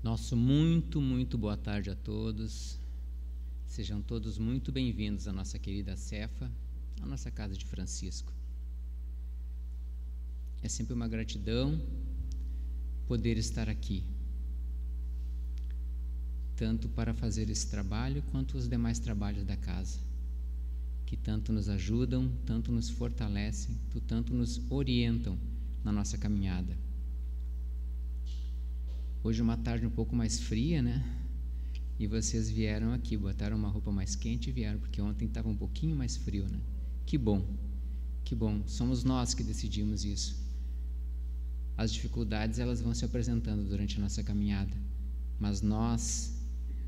Nosso muito boa tarde a todos. Sejam todos muito bem-vindos à nossa querida Cefa, à nossa casa de Francisco. É sempre uma gratidão poder estar aqui, tanto para fazer esse trabalho quanto os demais trabalhos da casa, que tanto nos ajudam, tanto nos fortalecem, tanto nos orientam na nossa caminhada. Hoje uma tarde um pouco mais fria, né? E vocês vieram aqui, botaram uma roupa mais quente e vieram, porque ontem estava um pouquinho mais frio, né? Que bom, que bom. Somos nós que decidimos isso. As dificuldades, elas vão se apresentando durante a nossa caminhada, mas nós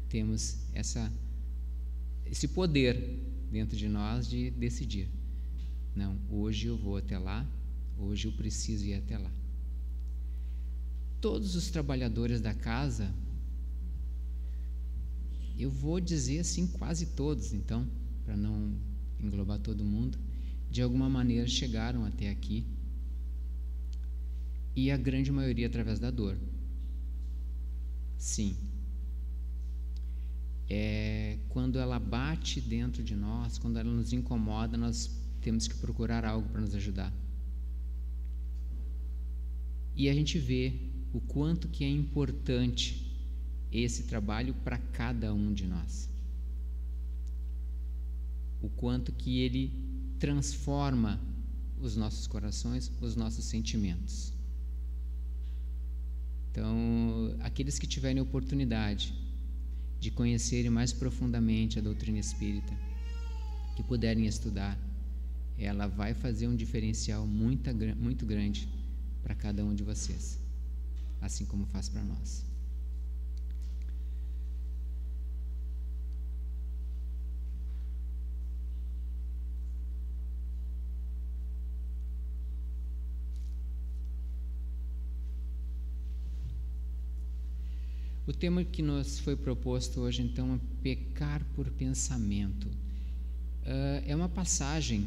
temos esse poder dentro de nós de decidir. Não, hoje eu vou até lá, hoje eu preciso ir até lá. Todos os trabalhadores da casa, eu vou dizer assim, quase todos, então, para não englobar todo mundo, de alguma maneira chegaram até aqui, e a grande maioria através da dor. Sim. Quando ela bate dentro de nós, quando ela nos incomoda, nós temos que procurar algo para nos ajudar. E a gente vê o quanto que é importante esse trabalho para cada um de nós. O quanto que ele transforma os nossos corações, os nossos sentimentos. Então, aqueles que tiverem oportunidade de conhecerem mais profundamente a doutrina espírita, que puderem estudar, ela vai fazer um diferencial muito grande para cada um de vocês, assim como faz para nós. O tema que nos foi proposto hoje, então, é pecar por pensamento. É uma passagem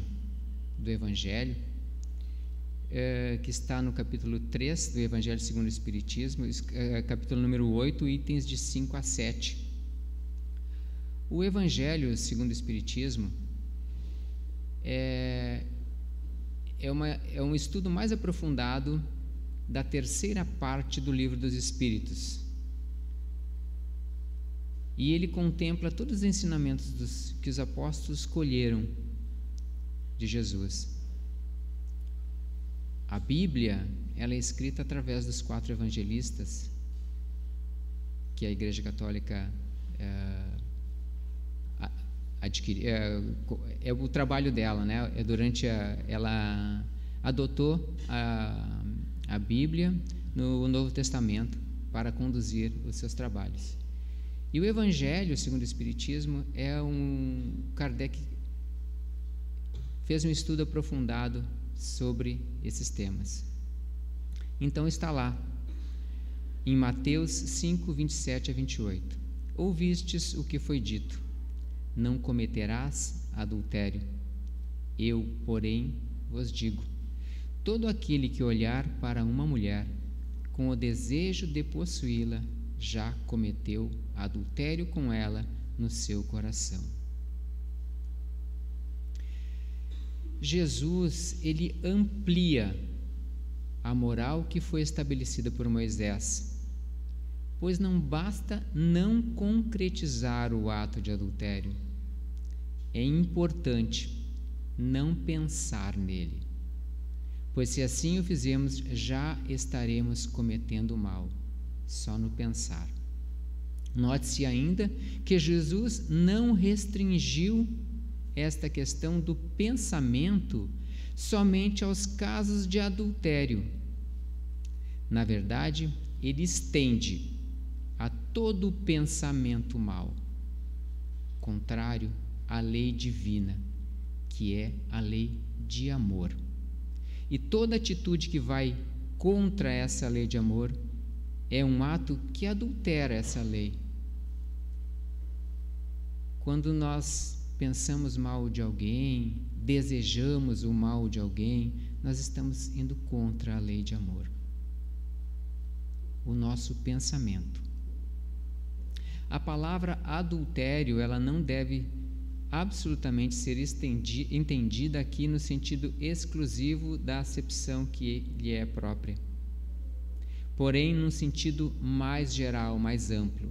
do Evangelho, que está no capítulo 3 do Evangelho segundo o Espiritismo, capítulo número 8, itens de 5 a 7. O Evangelho segundo o Espiritismo é um estudo mais aprofundado da terceira parte do Livro dos Espíritos. E ele contempla todos os ensinamentos que os apóstolos colheram de Jesus. A Bíblia, ela é escrita através dos 4 evangelistas que a Igreja Católica adquiriu. É o trabalho dela, né? Ela adotou a Bíblia no Novo Testamento para conduzir os seus trabalhos. E o Evangelho, segundo o Espiritismo, Kardec fez um estudo aprofundado sobre esses temas. Então está lá, em Mateus 5, 27 a 28. Ouvistes o que foi dito, não cometerás adultério. Eu, porém, vos digo, todo aquele que olhar para uma mulher com o desejo de possuí-la, já cometeu adultério com ela no seu coração. Jesus, ele amplia a moral que foi estabelecida por Moisés, pois não basta não concretizar o ato de adultério, é importante não pensar nele, pois se assim o fizermos, já estaremos cometendo mal, só no pensar. Note-se ainda que Jesus não restringiu esta questão do pensamento somente aos casos de adultério. Na verdade, ele estende a todo pensamento mau, contrário à lei divina, que é a lei de amor. E toda atitude que vai contra essa lei de amor é um ato que adultera essa lei. Quando nós pensamos mal de alguém, desejamos o mal de alguém, nós estamos indo contra a lei de amor. O nosso pensamento. A palavra adultério, ela não deve absolutamente ser entendida aqui no sentido exclusivo da acepção que lhe é própria, porém num sentido mais geral, mais amplo.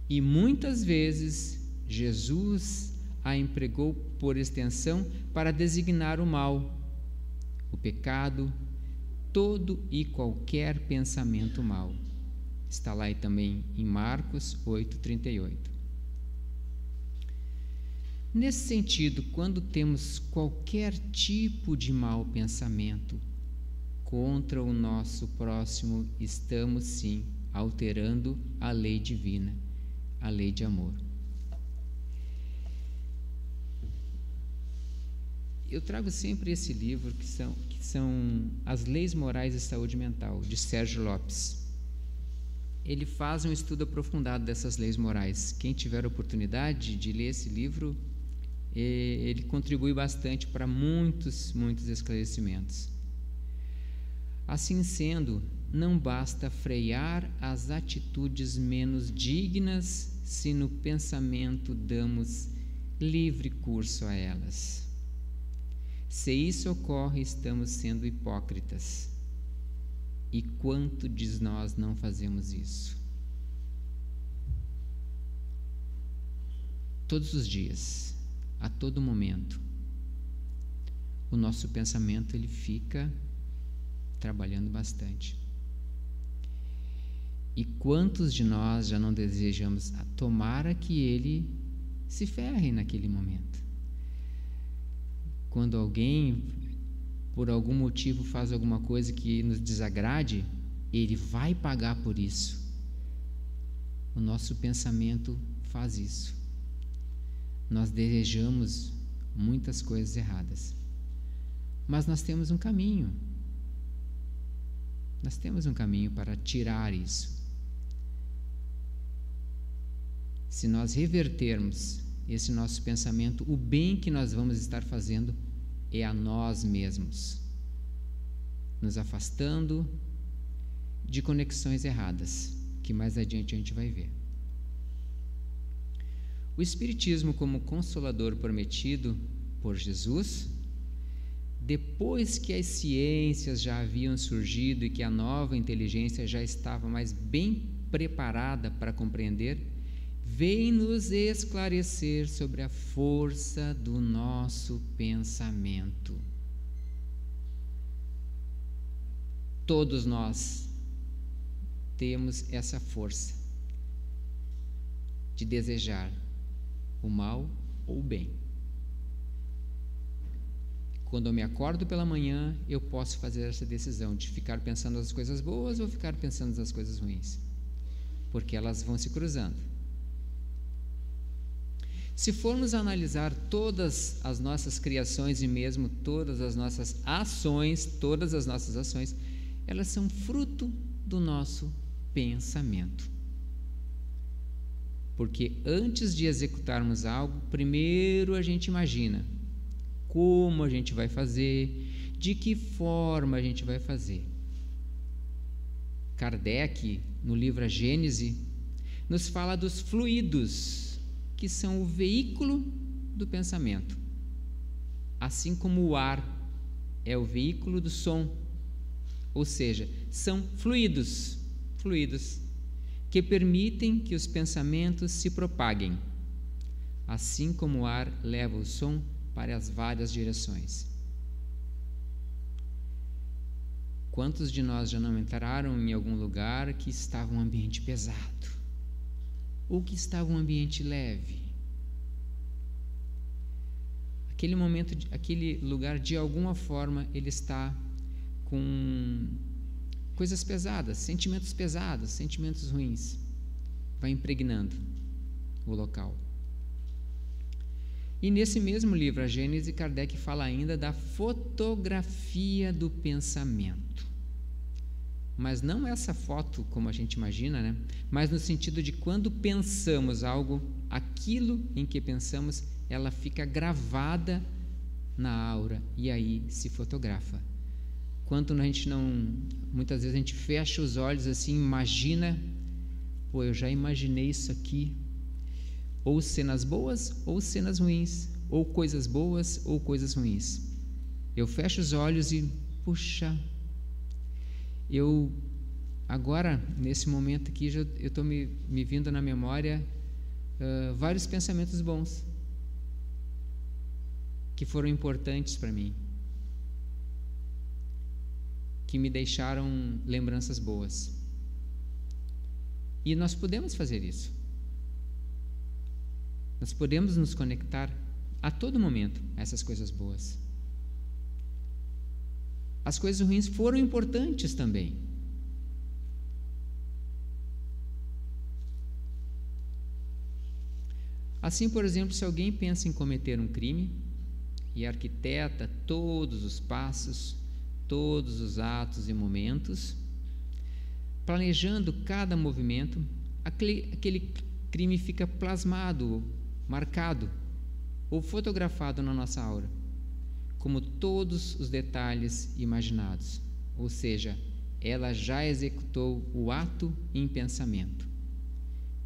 E muitas vezes Jesus a empregou por extensão para designar o mal, o pecado, todo e qualquer pensamento mau. Está lá e também em Marcos 8:38. Nesse sentido, quando temos qualquer tipo de mau pensamento contra o nosso próximo, estamos sim alterando a lei divina, a lei de amor. Eu trago sempre esse livro que são As Leis Morais e Saúde Mental, de Sérgio Lopes. Ele faz um estudo aprofundado dessas leis morais. Quem tiver a oportunidade de ler esse livro, ele contribui bastante para muitos esclarecimentos. Assim sendo, não basta frear as atitudes menos dignas se no pensamento damos livre curso a elas. Se isso ocorre, estamos sendo hipócritas. E quanto de nós não fazemos isso? Todos os dias, a todo momento, o nosso pensamento ele fica trabalhando bastante. E quantos de nós já não desejamos tomara que ele se ferre naquele momento? Quando alguém, por algum motivo, faz alguma coisa que nos desagrade, ele vai pagar por isso. O nosso pensamento faz isso. Nós desejamos muitas coisas erradas. Mas nós temos um caminho. Nós temos um caminho para tirar isso. Se nós revertermos esse nosso pensamento, o bem que nós vamos estar fazendo é a nós mesmos, nos afastando de conexões erradas, que mais adiante a gente vai ver. O Espiritismo, como consolador prometido por Jesus, depois que as ciências já haviam surgido e que a nova inteligência já estava mais bem preparada para compreender, vem nos esclarecer sobre a força do nosso pensamento. Todos nós temos essa força de desejar o mal ou o bem. Quando eu me acordo pela manhã, eu posso fazer essa decisão de ficar pensando nas coisas boas ou ficar pensando nas coisas ruins, porque elas vão se cruzando. Se formos analisar todas as nossas criações e mesmo todas as nossas ações, elas são fruto do nosso pensamento. Porque antes de executarmos algo, primeiro a gente imagina como a gente vai fazer, de que forma a gente vai fazer. Kardec, no livro A Gênese, nos fala dos fluidos, que são o veículo do pensamento, assim como o ar é o veículo do som, ou seja, são fluidos que permitem que os pensamentos se propaguem, assim como o ar leva o som para as várias direções. Quantos de nós já não entraram em algum lugar que estava um ambiente pesado? Ou que estava um ambiente leve? Aquele momento, aquele lugar, de alguma forma, ele está com coisas pesadas, sentimentos ruins. Vai impregnando o local. E nesse mesmo livro, A Gênese, Kardec fala ainda da fotografia do pensamento. Mas não essa foto como a gente imagina, né? Mas no sentido de quando pensamos algo, aquilo em que pensamos, ela fica gravada na aura e aí se fotografa. Quando a gente não, muitas vezes a gente fecha os olhos assim, imagina pô, eu já imaginei isso aqui, ou cenas boas ou cenas ruins, ou coisas boas ou coisas ruins. Eu fecho os olhos e, puxa, eu agora, nesse momento aqui, eu estou me vindo na memória vários pensamentos bons que foram importantes para mim, que me deixaram lembranças boas. E nós podemos fazer isso. Nós podemos nos conectar a todo momento a essas coisas boas. As coisas ruins foram importantes também. Assim, por exemplo, se alguém pensa em cometer um crime e arquiteta todos os passos, todos os atos e momentos, planejando cada movimento, aquele crime fica plasmado, marcado ou fotografado na nossa aura, como todos os detalhes imaginados. Ou seja, ela já executou o ato em pensamento.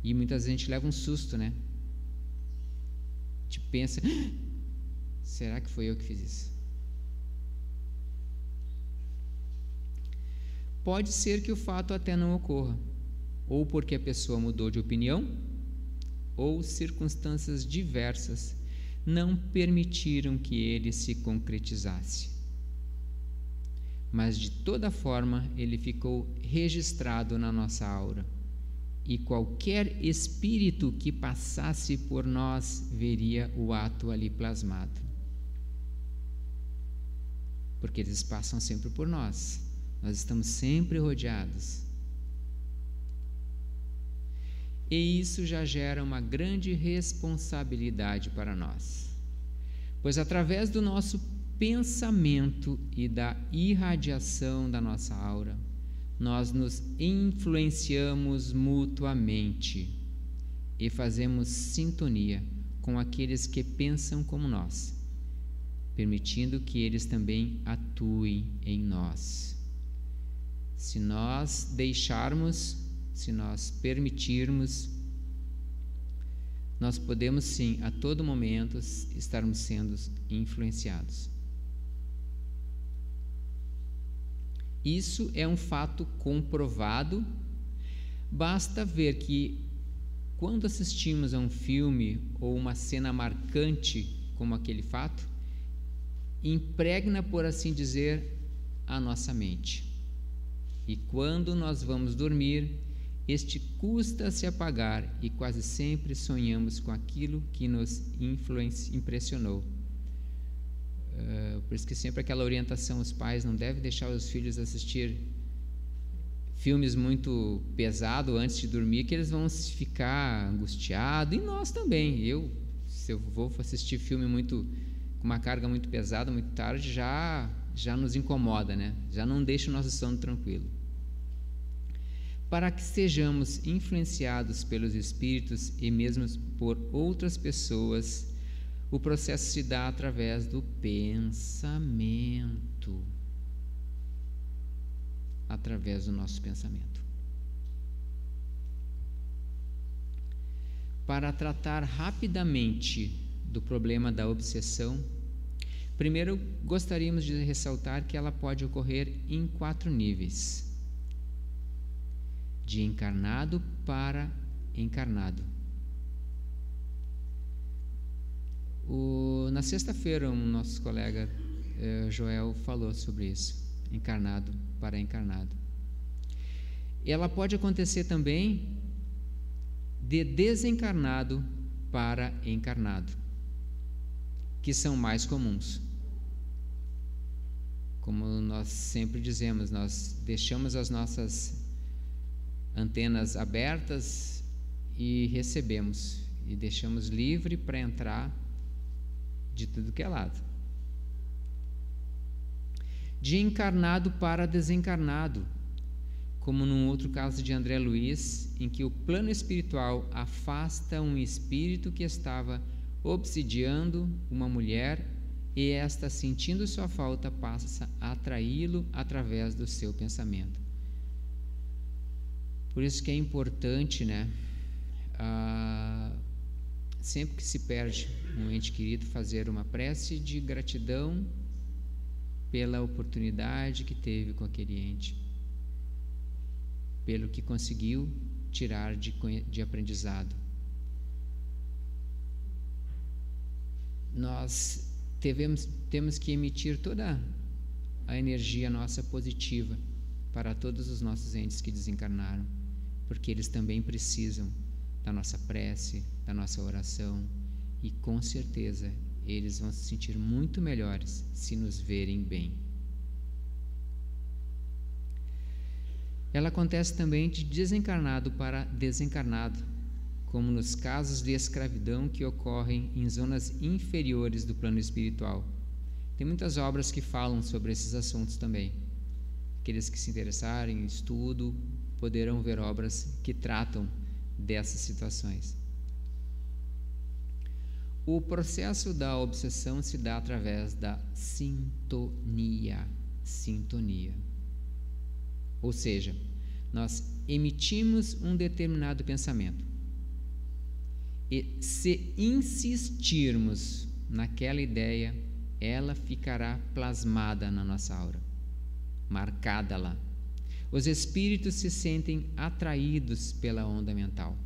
E muitas vezes a gente leva um susto, né? A gente pensa, será que foi eu que fiz isso? Pode ser que o fato até não ocorra, ou porque a pessoa mudou de opinião, ou circunstâncias diversas não permitiram que ele se concretizasse. Mas de toda forma ele ficou registrado na nossa aura, e qualquer espírito que passasse por nós veria o ato ali plasmado. Porque eles passam sempre por nós. Nós estamos sempre rodeados. E isso já gera uma grande responsabilidade para nós. Pois através do nosso pensamento e da irradiação da nossa aura, nós nos influenciamos mutuamente e fazemos sintonia com aqueles que pensam como nós, permitindo que eles também atuem em nós. Se nós deixarmos, se nós permitirmos, nós podemos sim, a todo momento, estarmos sendo influenciados. Isso é um fato comprovado. Basta ver que, quando assistimos a um filme ou uma cena marcante como aquele fato, impregna, por assim dizer, a nossa mente. E quando nós vamos dormir, este custa a se apagar e quase sempre sonhamos com aquilo que nos impressionou. Por isso que sempre aquela orientação, os pais não devem deixar os filhos assistir filmes muito pesados antes de dormir, que eles vão ficar angustiados, e nós também. Se eu vou assistir filme com uma carga muito pesada, muito tarde, já nos incomoda, né? Já não deixa o nosso sono tranquilo. Para que sejamos influenciados pelos espíritos e mesmo por outras pessoas, o processo se dá através do pensamento. Através do nosso pensamento. Para tratar rapidamente do problema da obsessão, primeiro gostaríamos de ressaltar que ela pode ocorrer em 4 níveis: de encarnado para encarnado. Na sexta-feira, nosso colega Joel falou sobre isso, encarnado para encarnado. Ela pode acontecer também de desencarnado para encarnado, que são mais comuns. Como nós sempre dizemos, nós deixamos as nossas antenas abertas e recebemos, e deixamos livre para entrar de tudo que é lado. De encarnado para desencarnado, como num outro caso de André Luiz, em que o plano espiritual afasta um espírito que estava obsidiando uma mulher, e esta, sentindo sua falta, passa a atraí-lo através do seu pensamento. Por isso que é importante, né, sempre que se perde um ente querido, fazer uma prece de gratidão pela oportunidade que teve com aquele ente, pelo que conseguiu tirar de aprendizado. Nós temos que emitir toda a energia nossa positiva para todos os nossos entes que desencarnaram, porque eles também precisam da nossa prece, da nossa oração, e com certeza eles vão se sentir muito melhores se nos verem bem. Ela acontece também de desencarnado para desencarnado, como nos casos de escravidão que ocorrem em zonas inferiores do plano espiritual. Tem muitas obras que falam sobre esses assuntos também. Aqueles que se interessarem em estudo poderão ver obras que tratam dessas situações. O processo da obsessão se dá através da sintonia. Ou seja, nós emitimos um determinado pensamento e, se insistirmos naquela ideia, ela ficará plasmada na nossa aura, marcada lá. Os espíritos se sentem atraídos pela onda mental,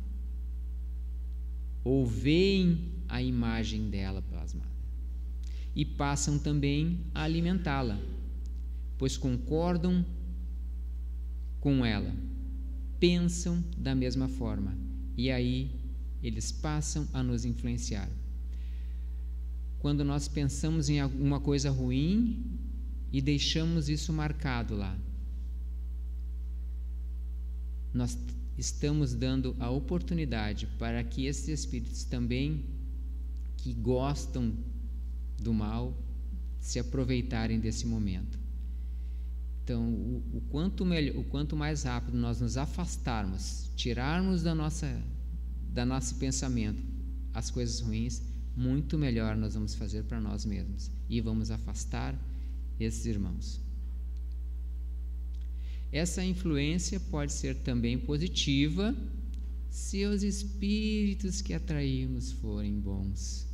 ou veem a imagem dela plasmada, e passam também a alimentá-la, pois concordam com ela, pensam da mesma forma, e aí eles passam a nos influenciar. Quando nós pensamos em alguma coisa ruim e deixamos isso marcado lá, nós estamos dando a oportunidade para que esses espíritos também, que gostam do mal, se aproveitarem desse momento. Então, o quanto mais rápido nós nos afastarmos, tirarmos do nosso pensamento as coisas ruins, muito melhor nós vamos fazer para nós mesmos e vamos afastar esses irmãos. Essa influência pode ser também positiva se os espíritos que atraímos forem bons.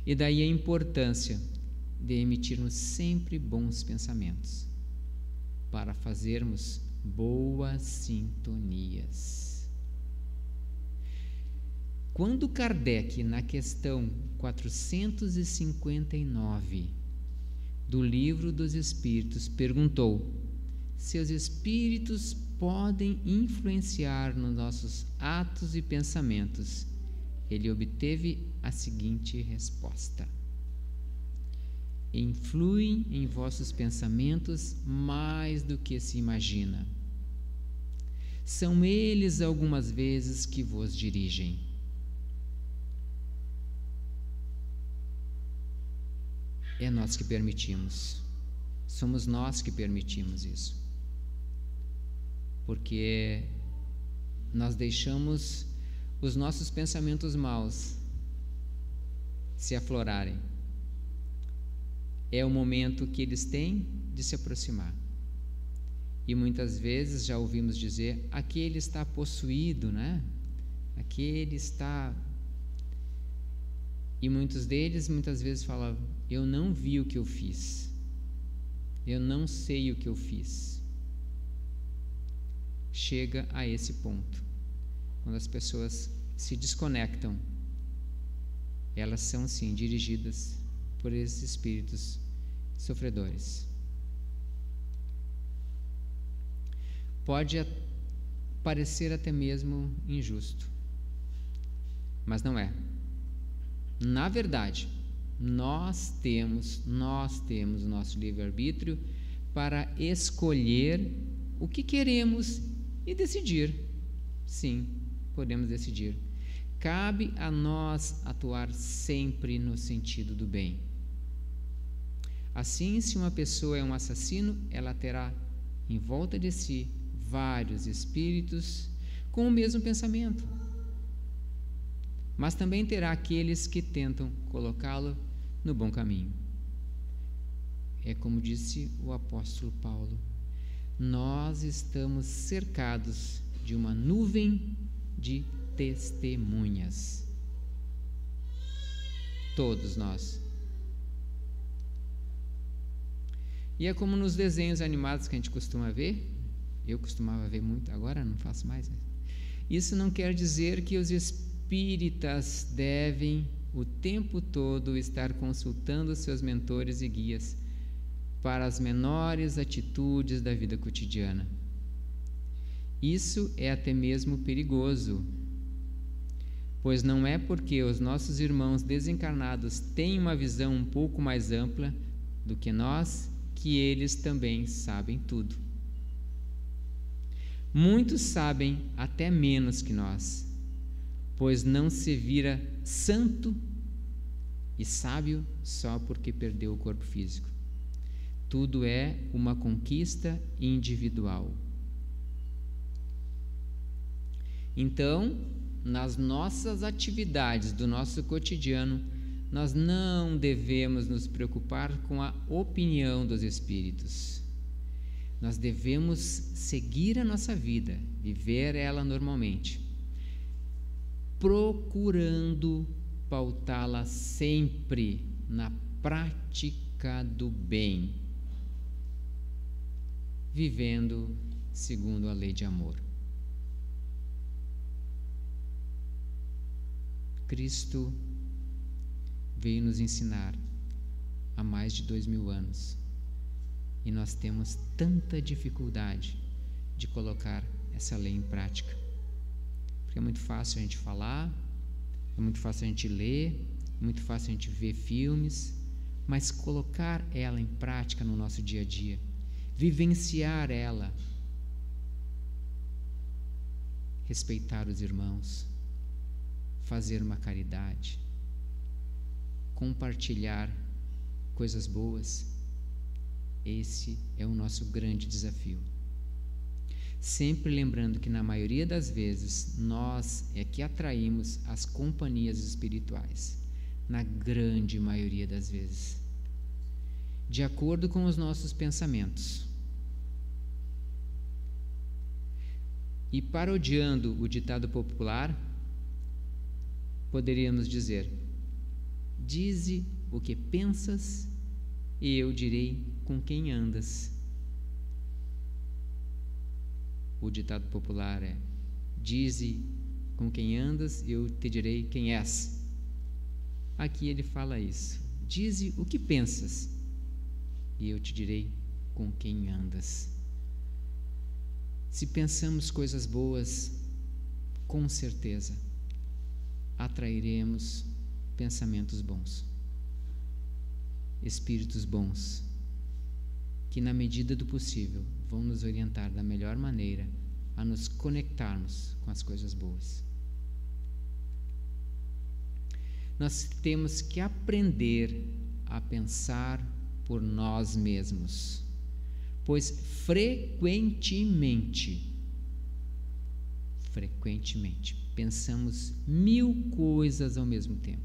E daí a importância de emitirmos sempre bons pensamentos para fazermos boas sintonias. Quando Kardec, na questão 459 do Livro dos Espíritos, perguntou se os espíritos podem influenciar nos nossos atos e pensamentos, ele obteve a seguinte resposta: influem em vossos pensamentos mais do que se imagina. São eles algumas vezes que vos dirigem. É nós que permitimos. Somos nós que permitimos isso. Porque nós deixamos os nossos pensamentos maus se aflorarem. É o momento que eles têm de se aproximar. E muitas vezes já ouvimos dizer: aquele está possuído, né? Aquele está... E muitos deles muitas vezes falam: eu não vi o que eu fiz, eu não sei o que eu fiz. Chega a esse ponto, quando as pessoas se desconectam, elas são sim dirigidas por esses espíritos sofredores. Pode parecer até mesmo injusto, mas não é. Na verdade, nós temos o nosso livre-arbítrio para escolher o que queremos e decidir. Sim, podemos decidir. Cabe a nós atuar sempre no sentido do bem. Assim, se uma pessoa é um assassino, ela terá em volta de si vários espíritos com o mesmo pensamento, mas também terá aqueles que tentam colocá-lo no bom caminho. É como disse o apóstolo Paulo: nós estamos cercados de uma nuvem de testemunhas. Todos nós. E é como nos desenhos animados que a gente costuma ver. Eu costumava ver muito, agora não faço mais. Né? Isso não quer dizer que os espíritas devem o tempo todo estar consultando seus mentores e guias para as menores atitudes da vida cotidiana. Isso é até mesmo perigoso, pois não é porque os nossos irmãos desencarnados têm uma visão um pouco mais ampla do que nós que eles também sabem tudo. Muitos sabem até menos que nós, pois não se vira santo e sábio só porque perdeu o corpo físico. Tudo é uma conquista individual. Então, nas nossas atividades do nosso cotidiano, nós não devemos nos preocupar com a opinião dos espíritos. Nós devemos seguir a nossa vida, viver ela normalmente, procurando pautá-la sempre na prática do bem, vivendo segundo a lei de amor. Cristo veio nos ensinar há mais de 2000 anos e nós temos tanta dificuldade de colocar essa lei em prática, porque é muito fácil a gente falar, é muito fácil a gente ler, é muito fácil a gente ver filmes, mas colocar ela em prática no nosso dia a dia, vivenciar ela, respeitar os irmãos, fazer uma caridade, compartilhar coisas boas, esse é o nosso grande desafio. Sempre lembrando que na maioria das vezes nós é que atraímos as companhias espirituais, na grande maioria das vezes, de acordo com os nossos pensamentos. E parodiando o ditado popular, poderíamos dizer: dize o que pensas e eu direi com quem andas. O ditado popular é: dize com quem andas e eu te direi quem és. Aqui ele fala isso: dize o que pensas e eu te direi com quem andas. Se pensamos coisas boas, com certeza atrairemos pensamentos bons, espíritos bons, que na medida do possível vão nos orientar da melhor maneira a nos conectarmos com as coisas boas. Nós temos que aprender a pensar por nós mesmos, pois frequentemente pensamos 1000 coisas ao mesmo tempo.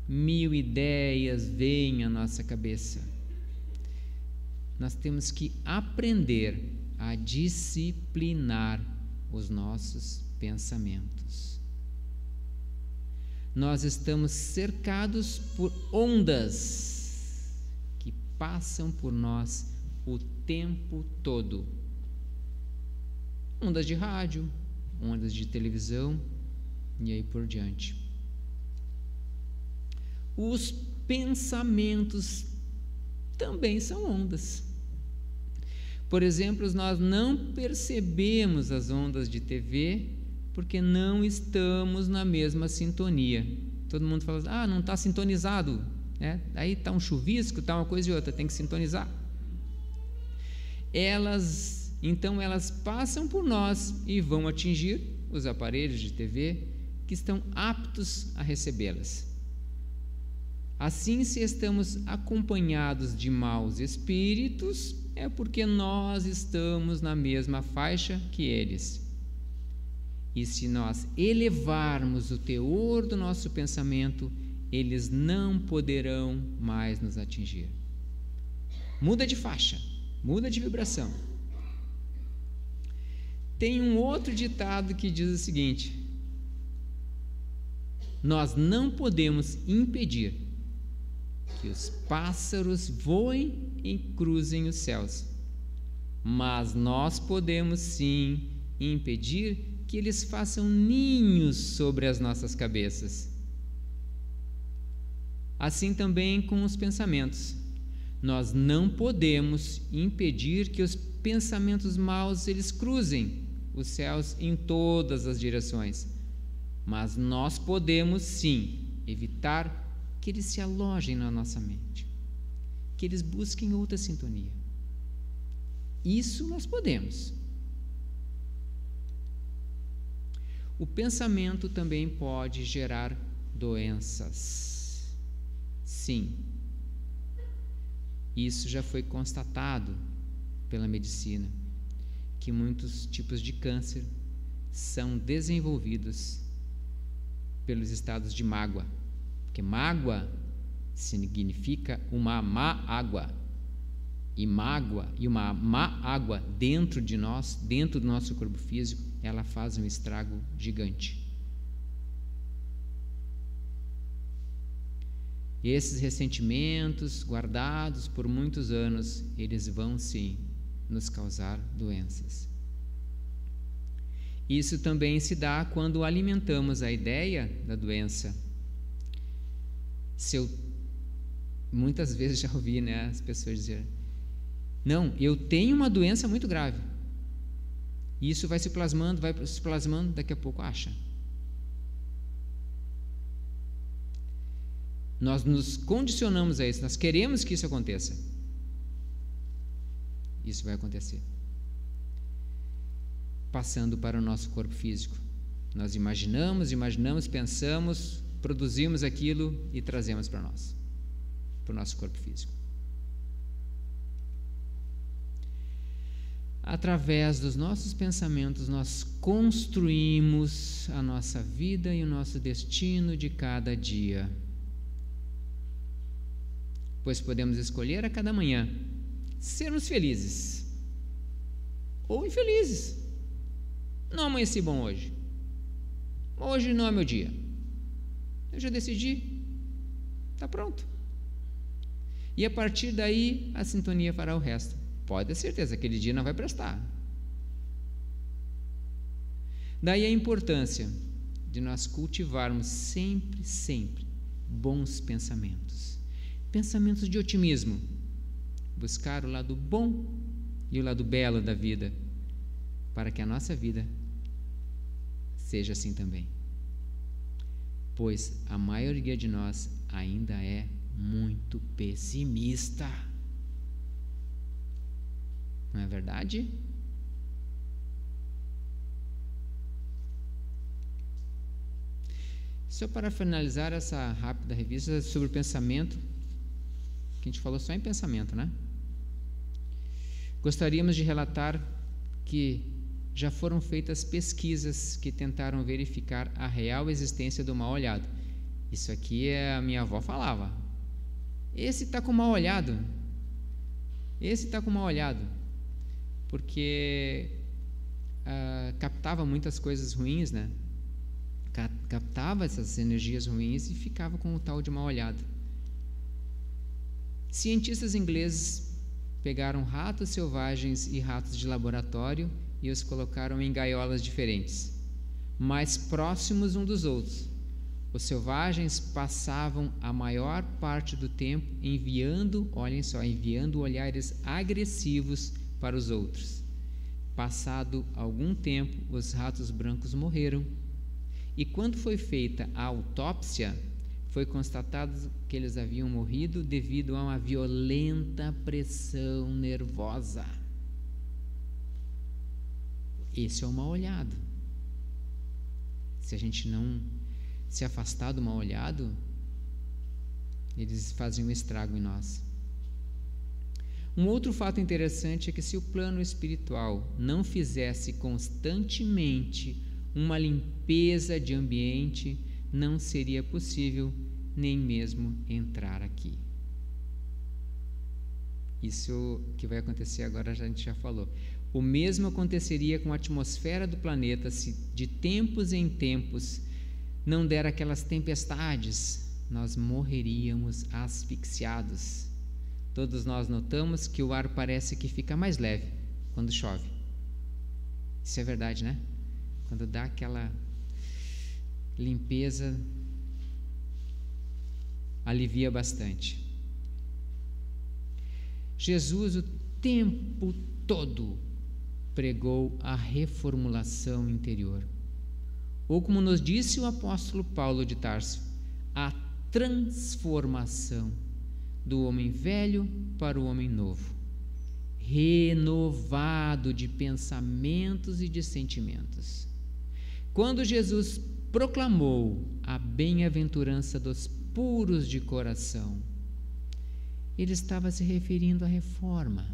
1000 ideias vêm à nossa cabeça. Nós temos que aprender a disciplinar os nossos pensamentos. Nós estamos cercados por ondas que passam por nós o tempo todo. Ondas de rádio, ondas de televisão e aí por diante. Os pensamentos também são ondas. Por exemplo, nós não percebemos as ondas de TV porque não estamos na mesma sintonia. Todo mundo fala: não está sintonizado, né? Aí está um chuvisco, está uma coisa e outra, tem que sintonizar. Então elas passam por nós e vão atingir os aparelhos de TV que estão aptos a recebê-las. Assim, se estamos acompanhados de maus espíritos, é porque nós estamos na mesma faixa que eles. E se nós elevarmos o teor do nosso pensamento, eles não poderão mais nos atingir. Muda de faixa, muda de vibração. Tem um outro ditado que diz o seguinte: nós não podemos impedir que os pássaros voem e cruzem os céus, mas nós podemos sim impedir que eles façam ninhos sobre as nossas cabeças. Assim também com os pensamentos. Nós não podemos impedir que os pensamentos maus eles cruzem os céus em todas as direções, mas nós podemos sim evitar que eles se alojem na nossa mente, que eles busquem outra sintonia. Isso nós podemos. O pensamento também pode gerar doenças. Sim. Isso já foi constatado pela medicina, que muitos tipos de câncer são desenvolvidos pelos estados de mágoa, porque mágoa significa uma má água, e mágoa e uma má água dentro de nós, dentro do nosso corpo físico, ela faz um estrago gigante. Esses ressentimentos guardados por muitos anos, eles vão sim nos causar doenças. Isso também se dá quando alimentamos a ideia da doença. Muitas vezes já ouvi, as pessoas dizerem: não, eu tenho uma doença muito grave. E isso vai se plasmando, daqui a pouco acha. Nós nos condicionamos a isso, nós queremos que isso aconteça. Isso vai acontecer. Passando para o nosso corpo físico. Nós imaginamos, pensamos, produzimos aquilo e trazemos para nós, para o nosso corpo físico. Através dos nossos pensamentos, nós construímos a nossa vida e o nosso destino de cada dia. Pois podemos escolher a cada manhã sermos felizes ou infelizes. Não amanheci bom hoje. Hoje não é meu dia. Eu já decidi. Está pronto. E a partir daí a sintonia fará o resto. Pode ter certeza, aquele dia não vai prestar. Daí a importância de nós cultivarmos sempre bons pensamentos. Pensamentos de otimismo. Buscar o lado bom e o lado belo da vida, para que a nossa vida seja assim também. Pois a maioria de nós ainda é muito pessimista. Não é verdade? Só para finalizar essa rápida revista sobre o pensamento, que a gente falou só em pensamento, né? Gostaríamos de relatar que já foram feitas pesquisas que tentaram verificar a real existência do mal olhado. Isso aqui a minha avó falava. Esse está com mal olhado. Esse está com mal olhado. Porque captava muitas coisas ruins, né? Captava essas energias ruins e ficava com o tal de mal olhado. Cientistas ingleses pegaram ratos selvagens e ratos de laboratório e os colocaram em gaiolas diferentes, mais próximos uns dos outros. Os selvagens passavam a maior parte do tempo enviando olhares agressivos para os outros. Passado algum tempo, os ratos brancos morreram. E quando foi feita a autópsia, foi constatado que eles haviam morrido devido a uma violenta pressão nervosa. Esse é o mal olhado. Se a gente não se afastar do mal olhado, eles fazem um estrago em nós. Um outro fato interessante é que se o plano espiritual não fizesse constantemente uma limpeza de ambiente, não seria possível nem mesmo entrar aqui. Isso que vai acontecer agora a gente já falou. O mesmo aconteceria com a atmosfera do planeta se de tempos em tempos não der aquelas tempestades, nós morreríamos asfixiados. Todos nós notamos que o ar parece que fica mais leve quando chove. Isso é verdade, né? Quando dá aquela limpeza, alivia bastante. Jesus o tempo todo pregou a reformulação interior. Ou como nos disse o apóstolo Paulo de Tarso, a transformação do homem velho para o homem novo, renovado de pensamentos e de sentimentos. Quando Jesus proclamou a bem-aventurança dos puros de coração, ele estava se referindo à reforma.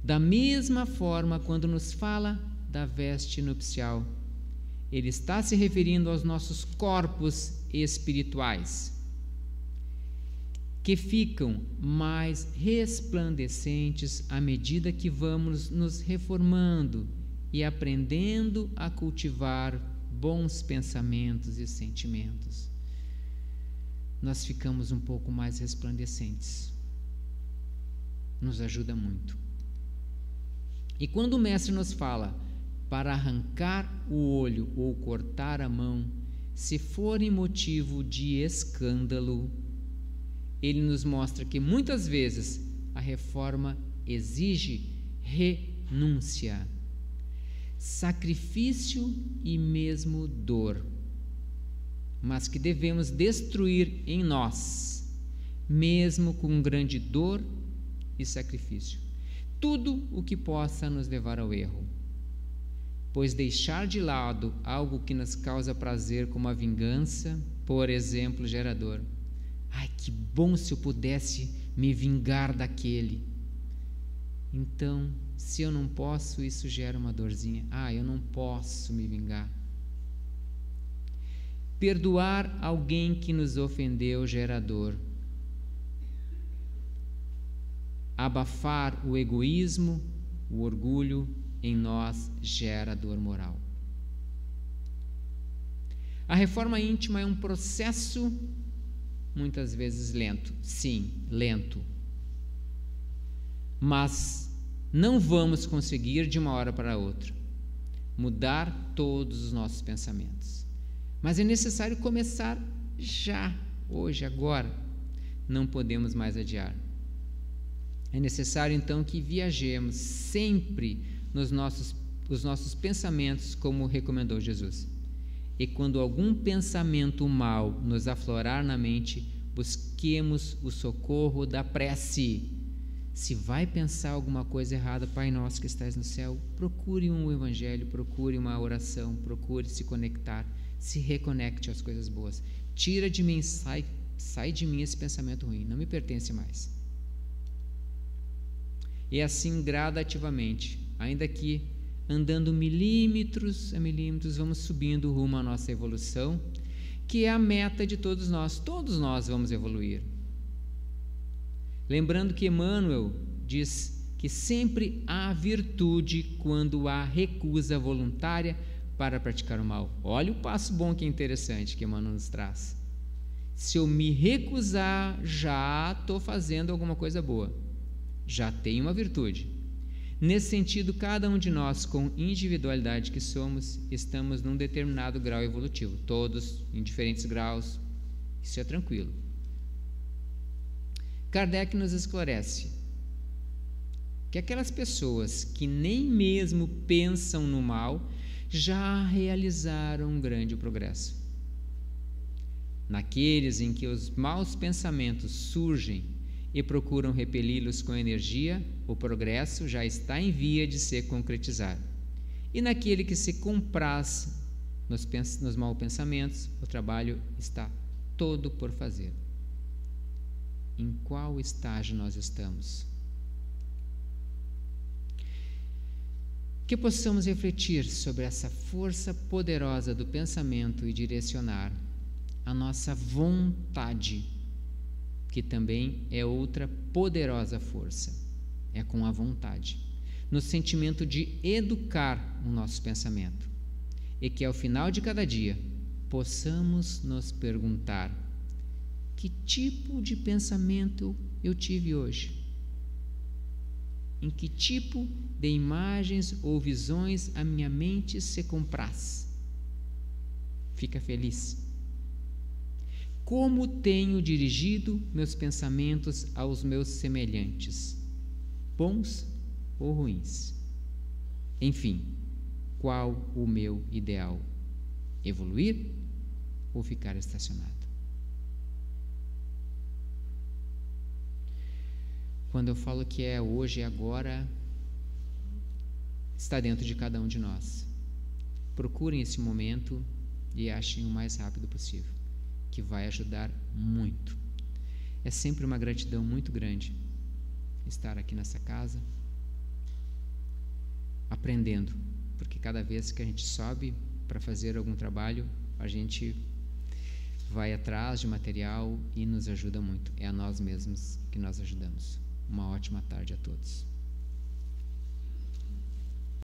Da mesma forma, quando nos fala da veste nupcial, ele está se referindo aos nossos corpos espirituais, que ficam mais resplandecentes à medida que vamos nos reformando e aprendendo a cultivar bons pensamentos e sentimentos. Nós ficamos um pouco mais resplandecentes. Nos ajuda muito. E quando o mestre nos fala para arrancar o olho ou cortar a mão, se forem motivo de escândalo, ele nos mostra que muitas vezes a reforma exige renúncia, sacrifício e mesmo dor, mas que devemos destruir em nós, mesmo com grande dor e sacrifício, tudo o que possa nos levar ao erro. Pois deixar de lado algo que nos causa prazer, como a vingança, por exemplo, gera dor. Ai, que bom se eu pudesse me vingar daquele. Então, se eu não posso, isso gera uma dorzinha. Eu não posso me vingar. Perdoar alguém que nos ofendeu gera dor. Abafar o egoísmo, o orgulho em nós gera dor moral. A reforma íntima é um processo muitas vezes lento. Sim, lento. Mas não vamos conseguir de uma hora para outra mudar todos os nossos pensamentos. Mas é necessário começar já, hoje, agora. Não podemos mais adiar. É necessário então que viajemos sempre os nossos pensamentos, como recomendou Jesus. E quando algum pensamento mau nos aflorar na mente, busquemos o socorro da prece. Se vai pensar alguma coisa errada, Pai nosso que estás no céu, procure um evangelho, procure uma oração, procure se conectar, se reconecte às coisas boas. Tira de mim, sai de mim esse pensamento ruim, não me pertence mais. E assim gradativamente, ainda que andando milímetros a milímetros, vamos subindo rumo à nossa evolução, que é a meta de todos nós vamos evoluir. Lembrando que Emmanuel diz que sempre há virtude quando há recusa voluntária para praticar o mal. Olha o passo bom que é interessante que Emmanuel nos traz. Se eu me recusar, já estou fazendo alguma coisa boa, já tenho uma virtude. Nesse sentido, cada um de nós, com individualidade que somos, estamos num determinado grau evolutivo, todos em diferentes graus, isso é tranquilo. Kardec nos esclarece que aquelas pessoas que nem mesmo pensam no mal já realizaram um grande progresso. Naqueles em que os maus pensamentos surgem e procuram repeli-los com energia, o progresso já está em via de ser concretizado. E naquele que se compraz nos maus pensamentos, o trabalho está todo por fazer. Em qual estágio nós estamos? Que possamos refletir sobre essa força poderosa do pensamento e direcionar a nossa vontade, que também é outra poderosa força. É com a vontade, no sentimento de educar o nosso pensamento, e que ao final de cada dia possamos nos perguntar: que tipo de pensamento eu tive hoje? Em que tipo de imagens ou visões a minha mente se compraz? Fica feliz. Como tenho dirigido meus pensamentos aos meus semelhantes, bons ou ruins? Enfim, qual o meu ideal? Evoluir ou ficar estacionado? Quando eu falo que é hoje, é agora, está dentro de cada um de nós. Procurem esse momento e achem o mais rápido possível, que vai ajudar muito. É sempre uma gratidão muito grande estar aqui nessa casa, aprendendo, porque cada vez que a gente sobe para fazer algum trabalho, a gente vai atrás de material e nos ajuda muito. É a nós mesmos que nós ajudamos. Uma ótima tarde a todos.